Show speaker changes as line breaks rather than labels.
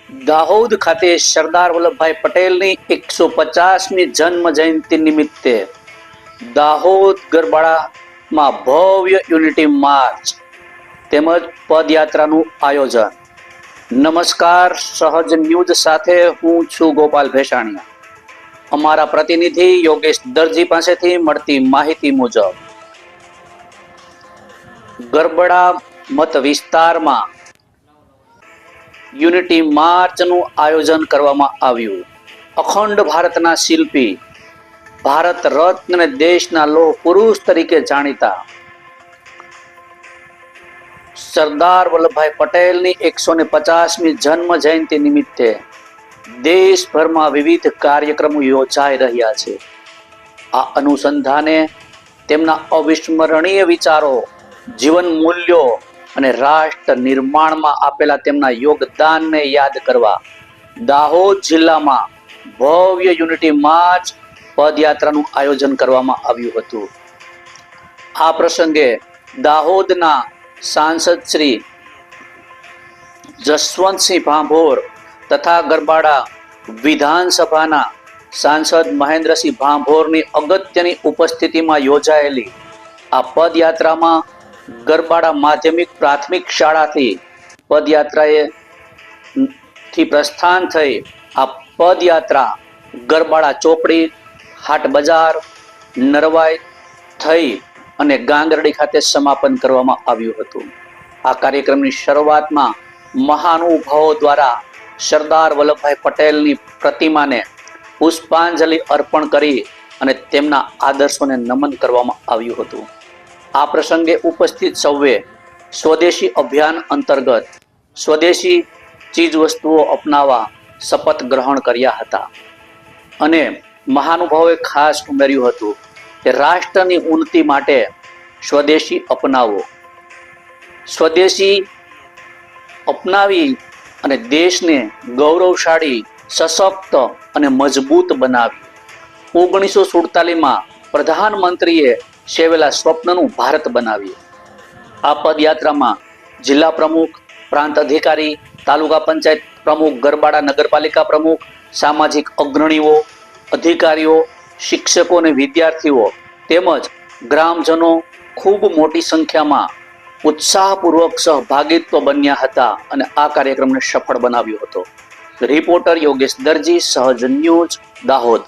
દાહોદ ખાતે સરદાર વલ્લભભાઈ પટેલની 150મી જન્મ જયંતિ નિમિત્તે દાહોદ ગરબાડામાં ભવ્ય યુનિટી માર્ચ તેમજ પદયાત્રાનું આયોજન. નમસ્કાર, સહજ ન્યૂઝ સાથે હું છું ગોપાલ ભેસાણીયા. અમારા પ્રતિનિધિ યોગેશ દરજી પાસેથી મળતી માહિતી મુજબ ગરબાડા મત વિસ્તારમાં યુનિટી માર્ચનું આયોજન કરવામાં આવ્યું. અખંડ ભારતના શિલ્પી, ભારત રત્ન અને દેશના લોહ પુરુષ તરીકે જાણીતા સરદાર વલ્લભભાઈ પટેલની 150મી જન્મ જયંતિ નિમિત્તે દેશભરમાં વિવિધ કાર્યક્રમો યોજાઈ રહ્યા છે. આ અનુસંધાને તેમના અવિસ્મરણીય વિચારો, જીવન મૂલ્યો અને રાષ્ટ્ર નિર્માણમાં આપેલા તેમના યોગદાનને યાદ કરવા દાહોદ જિલ્લામાં ભવ્ય યુનિટી માર્ચ પદયાત્રાનું આયોજન કરવામાં આવ્યું હતું. આ પ્રસંગે દાહોદના સાંસદ શ્રી જસવંતસિંહ ભાભોર તથા ગરબાડા વિધાનસભાના સાંસદ મહેન્દ્રસિંહ ભાભોરની અગત્યની ઉપસ્થિતિમાં યોજાયેલી આ પદયાત્રામાં ગરબાડા માધ્યમિક પ્રાથમિક શાળાથી પદયાત્રાથી પ્રસ્થાન થઈ આ પદયાત્રા ગરબાડા ચોકડી, હાટ બજાર, નરવાઈ થઈ અને ગાંગરડી ખાતે સમાપન કરવામાં આવ્યું હતું. આ કાર્યક્રમની શરૂઆતમાં મહાનુભાવો દ્વારા સરદાર વલ્લભભાઈ પટેલની પ્રતિમાને પુષ્પાંજલિ અર્પણ કરી અને તેમના આદર્શોને નમન કરવામાં આવ્યું હતું. આ પ્રસંગે ઉપસ્થિત સૌએ સ્વદેશી અભિયાન અંતર્ગત સ્વદેશી ચીજ વસ્તુઓ અપનાવવા શપથ ગ્રહણ કર્યા હતા અને મહાનુભાવોએ ખાસ ઉમેર્યું હતું કે રાષ્ટ્રની ઉન્નતિ માટે સ્વદેશી અપનાવો. સ્વદેશી અપનાવી અને દેશને ગૌરવશાળી, સશક્ત અને મજબૂત બનાવી 1947માં પ્રધાનમંત્રીએ સેવેલા સ્વપ્નનું ભારત બનાવીએ. આ પદયાત્રામાં જિલ્લા પ્રમુખ, પ્રાંત અધિકારી, તાલુકા પંચાયત પ્રમુખ, ગરબાડા નગરપાલિકા પ્રમુખ, સામાજિક અગ્રણીઓ, અધિકારીઓ, શિક્ષકો અને વિદ્યાર્થીઓ તેમજ ગ્રામજનો ખૂબ મોટી સંખ્યામાં ઉત્સાહપૂર્વક સહભાગીત્વ બન્યા હતા અને આ કાર્યક્રમને સફળ બનાવ્યો હતો. રિપોર્ટર યોગેશ દરજી, સહજ ન્યૂઝ, દાહોદ.